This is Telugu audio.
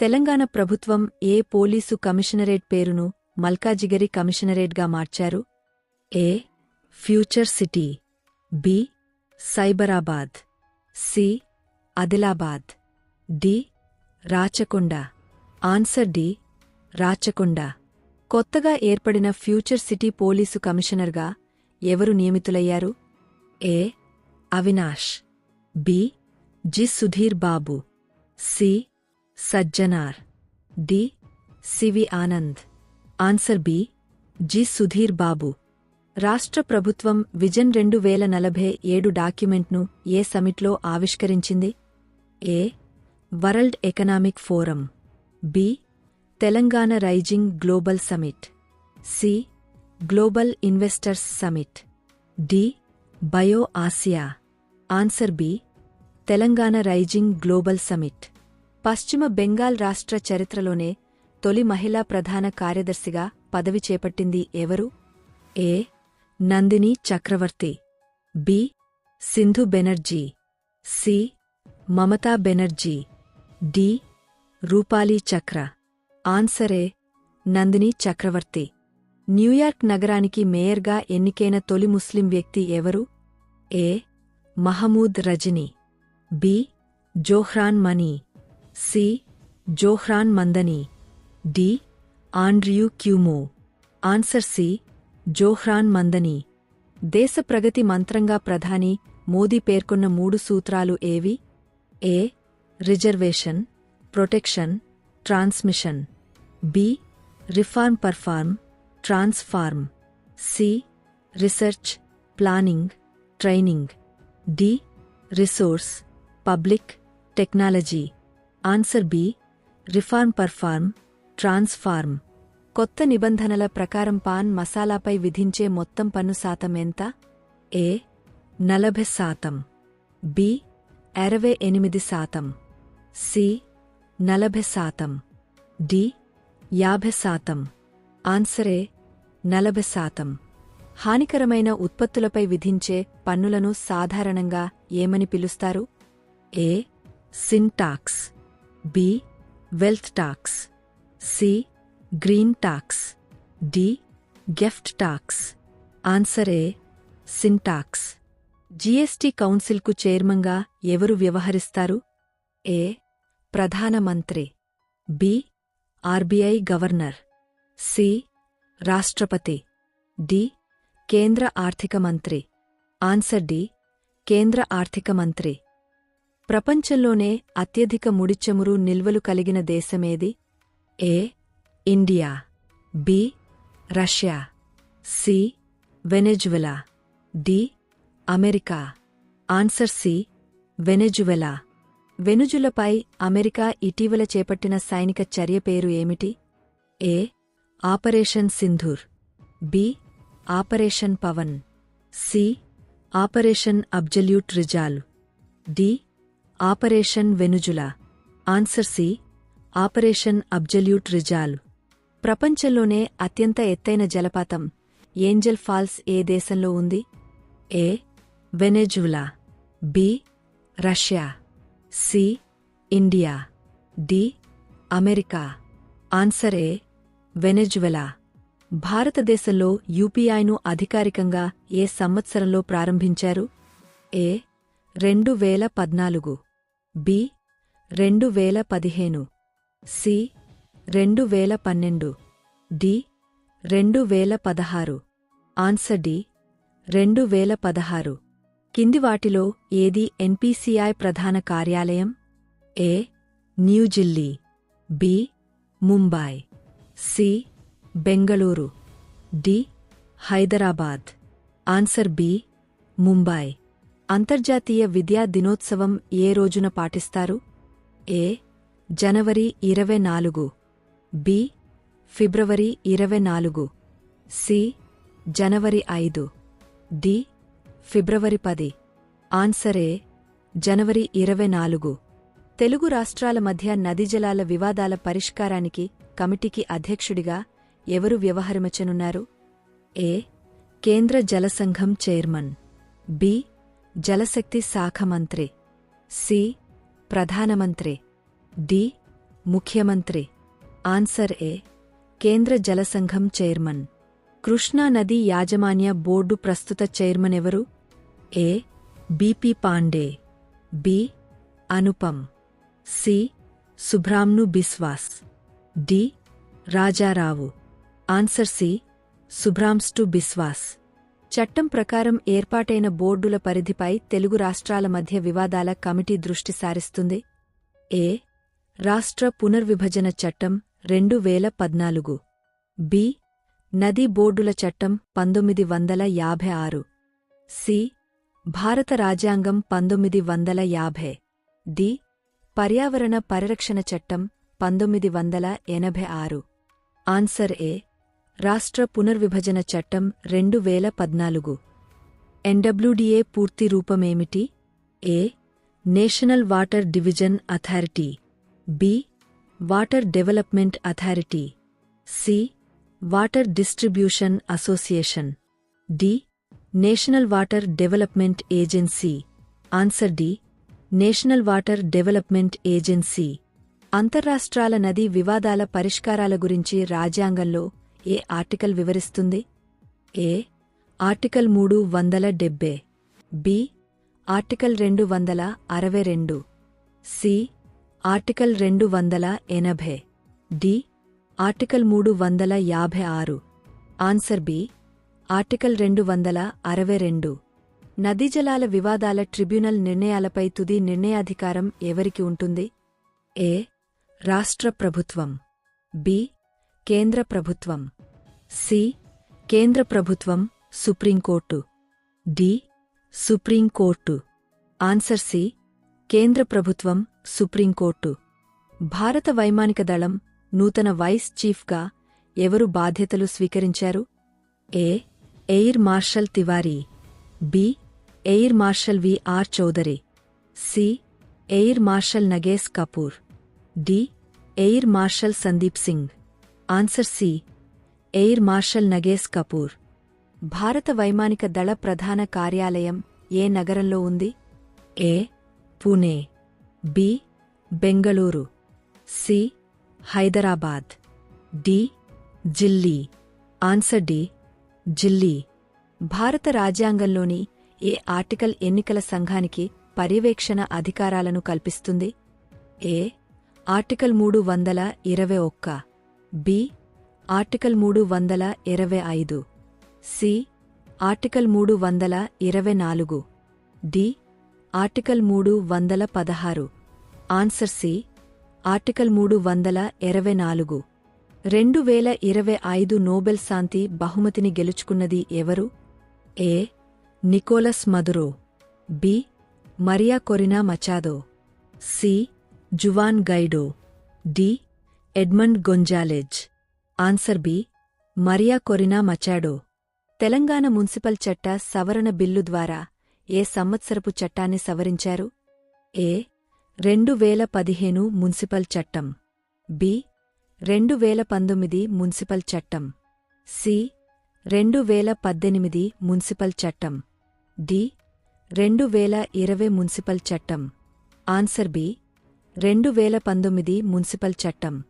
తెలంగాణ ప్రభుత్వం ఏ పోలీసు కమిషనరేట్ పేరును మల్కాజిగిరి కమిషనరేట్గా మార్చారు? A. Future city, B. Cyberabad, C. Adilabad, D. Rachakonda. Answer D. Rachakonda. కొత్తగా ఏర్పడిన ఫ్యూచర్ సిటీ పోలీసు కమిషనర్గా ఎవరు నియమితులయ్యారు? A. Avinash, B. G. Sudheer Babu, C. Sajjanar, D. CV Anand. Answer B. G. Sudheer Babu. రాష్ట్ర ప్రభుత్వం విజన్ 2047 డాక్యుమెంట్ను ఏ సమిట్లో ఆవిష్కరించింది? A. World Economic Forum, B. Telangana Rising Global Summit, C. Global Investors Summit, D. Bio Asia. Answer B. Telangana Rising Global summit. పశ్చిమ బెంగాల్ రాష్ట్ర చరిత్రలోనే తొలి మహిళా ప్రధాన కార్యదర్శిగా పదవి చేపట్టింది ఎవరు? A. Nandini Chakraborty, B. Sindhu Banerjee, C. Mamata Banerjee, D. Rupali Chakra. Answer A. Nandini Chakraborty. New York నగరానికి మేయర్గా ఎన్నికైన తొలి ముస్లిం వ్యక్తి ఎవరు? A. Mahmood Rajni, B. Zohran Mani, C. Zohran Mamdani, D. Andrew Cuomo. Answer C. Zohran Mamdani. దేశ ప్రగతి మంత్రంగా ప్రధాని మోదీ పేర్కొన్న 3 సూత్రాలు ఏవి? A. Reservation, protection, transmission, B. Reform perform, transform, C. Research, planning, training, D. Resource, public, technology. Answer B. Reform perform, transform. కొత్త నిబంధనల ప్రకారం పాన్ మసాలాపై విధించే మొత్తం పన్ను శాతం ఎంత? A. 40%, B. 68%, C. 40%, D. 50%. Answer A. 40%. హానికరమైన ఉత్పత్తులపై విధించే పన్నులను సాధారణంగా ఏమని పిలుస్తారు? A. Sin tax, B. Wealth tax, C. Green tax, D. Gift tax. Answer A. Sin tax. GST కౌన్సిల్కు చైర్మన్గా ఎవరు వ్యవహరిస్తారు? ఏ. ప్రధానమంత్రి, బి. RBI governor, C. రాష్ట్రపతి, డి. కేంద్ర ఆర్థిక మంత్రి. Answer D. కేంద్ర ఆర్థిక మంత్రి. ప్రపంచంలోనే అత్యధిక ముడిచమురు నిల్వలు కలిగిన దేశమేది? A. India, B. Russia, C. Venezuela, D. America. Answer C. Venezuela. వెనుజులపై అమెరికా ఇటీవల చేపట్టిన సైనిక చర్య పేరు ఏమిటి? A. Operation Sindoor, B. Operation Pawan, C. Operation absolute resolve, D. Operation Venezuela. Answer C. Operation absolute resolve. ప్రపంచంలోనే అత్యంత ఎత్తైన జలపాతం ఏంజెల్ ఫాల్స్ ఏ దేశంలో ఉంది? A. Venezuela, B. Russia, C. India, D. America. Answer A. Venezuela. భారతదేశంలో యూపీఐను అధికారికంగా ఏ సంవత్సరంలో ప్రారంభించారు? A. 2014, B. 2015, C. 2012, D. 2016. Answer D. 2016. కింది వాటిలో ఏది ఎన్పీసీఐ ప్రధాన కార్యాలయం? A. New Delhi, B. Mumbai, C. Bengaluru, D. Hyderabad. Answer B. Mumbai. అంతర్జాతీయ విద్యా దినోత్సవం ఏ రోజున పాటిస్తారు? ఏ. జనవరి 24, బి. ఫిబ్రవరి 24, సి. జనవరి 5, డి. ఫిబ్రవరి 10. Answer A. జనవరి 24. తెలుగు రాష్ట్రాల మధ్య నదీజలాల వివాదాల పరిష్కారానికి కమిటీకి అధ్యక్షుడిగా ఎవరు వ్యవహరించనున్నారు? ఏ. కేంద్ర జలసంఘం చైర్మన్, బి. జలశక్తి శాఖ మంత్రి, సి. ప్రధానమంత్రి, డి. ముఖ్యమంత్రి. ఆన్సర్ ఏ. కేంద్ర జలసంఘం చైర్మన్. కృష్ణా నదీ యాజమాన్య బోర్డు ప్రస్తుత చైర్మన్ ఎవరు? A. BP Pandey. B. Anupam. C. Subramanyam Biswas. D. Rajarao. Answer C. Subramanyam Biswas. చట్టం ప్రకారం ఏర్పాటైన బోర్డుల పరిధిపై తెలుగు రాష్ట్రాల మధ్య వివాదాల కమిటీ దృష్టి సారిస్తుంది. ఏ. రాష్ట్ర పునర్విభజన చట్టం 2014. బి. నదీ బోర్డుల చట్టం 1956. సి. భారత రాజ్యాంగం 1950. డి. పర్యావరణ పరిరక్షణ చట్టం 1986. Answer A. రాష్ట్ర పునర్విభజన చట్టం 2014. ఎన్డబ్ల్యూడీఏ పూర్తి రూపమేమిటి? A. National water division authority. B. Water development authority. C. Water distribution association. D. National water development agency. Answer D. National water development agency. అంతర్రాష్ట్రాల నదీ వివాదాల పరిష్కారాల గురించి రాజ్యాంగంలో ఏ ఆర్టికల్ వివరిస్తుంది? A. Article 370. B. Article 262. C. Article 280. D. Article 356. Answer B. Article 262. నదీజలాల వివాదాల ట్రిబ్యునల్ నిర్ణయాలపై తుది నిర్ణయాధికారం ఎవరికి ఉంటుంది? ఏ. రాష్ట్ర ప్రభుత్వం. బి. కేంద్ర ప్రభుత్వం. సి. కేంద్ర ప్రభుత్వం supreme court. D. Supreme court. Answer C. కేంద్ర ప్రభుత్వం సుప్రీంకోర్టు. భారత వైమానిక దళం నూతన వైస్ చీఫ్గా ఎవరు బాధ్యతలు స్వీకరించారు? A. Air marshal Tiwari. B. Air marshal V R. Chaudhary. C. Air marshal Nagesh Kapoor. D. Air marshal Sandeep Singh. Answer C. Air marshal Nagesh Kapoor. భారత వైమానిక దళ ప్రధాన కార్యాలయం ఏ నగరంలో ఉంది? A. Pune. B. Bengaluru. C. Hyderabad. D. Delhi. Answer D. Delhi. భారత రాజ్యాంగంలోని ఏ ఆర్టికల్ ఎన్నికల సంఘానికి పర్యవేక్షణ అధికారాలను కల్పిస్తుంది? A. Article 321. B. Article 325. C. Article 324. D. Article 316. Answer C. Article 324. 2025 Nobel శాంతి బహుమతిని గెలుచుకున్నది ఎవరు? A. Nicolas Maduro. B. Maria Corina Machado. C. Juan Guaido. D. Edmund Gonzalez. Answer B. Maria Corina Machado. Telangana municipal చట్ట సవరణ బిల్లు ద్వారా ఏ సంవత్సరపు చట్టాన్ని సవరించారు? ఏ. 2015 మున్సిపల్ చట్టం. బి. 2019 మున్సిపల్ చట్టం. సి. 2018 మున్సిపల్ చట్టం. డి. 2020 మున్సిపల్ చట్టం. Answer B. 2019 మున్సిపల్ చట్టం.